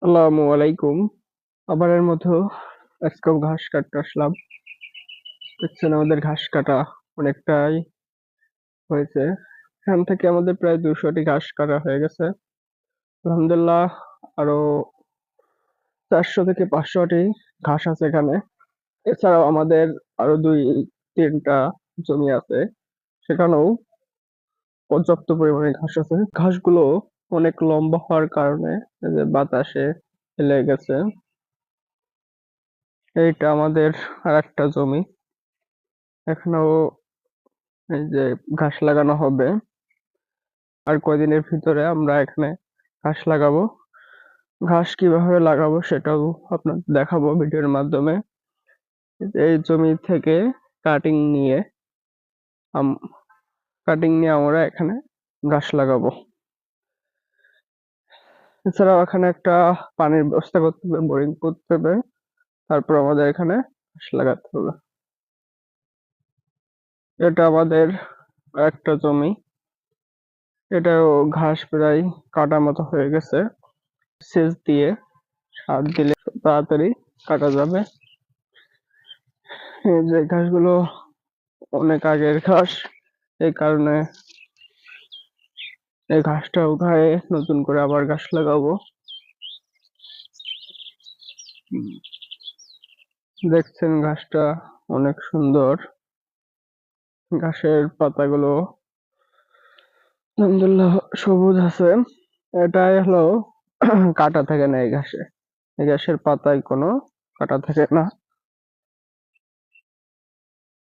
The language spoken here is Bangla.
আসসালামু আলাইকুম। আবারের মতো আজকেও ঘাস কাটতে আসলাম। দেখছেন আমাদের ঘাস কাটা অনেকটাই হয়েছে। এখান থেকে আমাদের প্রায় 200টি ঘাস কাটা হয়ে গেছে। আলহামদুলিল্লাহ আরো 400 থেকে 500টি ঘাস আছে এখানে। এছাড়াও আমাদের আরো 2-3টা জমি আছে। সেখানেও পর্যাপ্ত পরিমাণে ঘাস আছে। ঘাসগুলো অনেক লম্বা হওয়ার কারণে এই যে বাতাসে হেলে গেছে। এইটা আমাদের আরেকটা জমি। এখানেও এই যে ঘাস লাগানো হবে। আর কয়দিনের ভিতরে আমরা এখানে ঘাস লাগাবো। ঘাস কিভাবে লাগাবো সেটাও আপনাদের দেখাবো ভিডিওর মাধ্যমে। এই জমি থেকে কাটিং নিয়ে আম- কাটিং নিয়ে আমরা এখানে ঘাস লাগাবো। এছাড়াও এখানে একটা পানির ব্যবস্থা করতে হবে, বোরিং করতে হবে। তারপর আমাদের এখানে ঘাস লাগাতে হবে। এটা আমাদের একটা জমি। এটাও ঘাস প্রায় কাটার মতো হয়ে গেছে। সেচ দিয়ে সার দিলে তাড়াতাড়ি কাটা যাবে। এই যে ঘাসগুলো অনেক আগের ঘাস, এই কারণে এই ঘাসটা উঠায়ে নতুন করে আবার ঘাস লাগাবো। দেখছেন ঘাসটা অনেক সুন্দর। ঘাসের পাতাগুলো আলহামদুলিল্লাহ সবুজ আছে। এটাই হলো কাটা থাকে না এই ঘাসে। এই ঘাসের পাতায় কোনো কাটা থাকে না।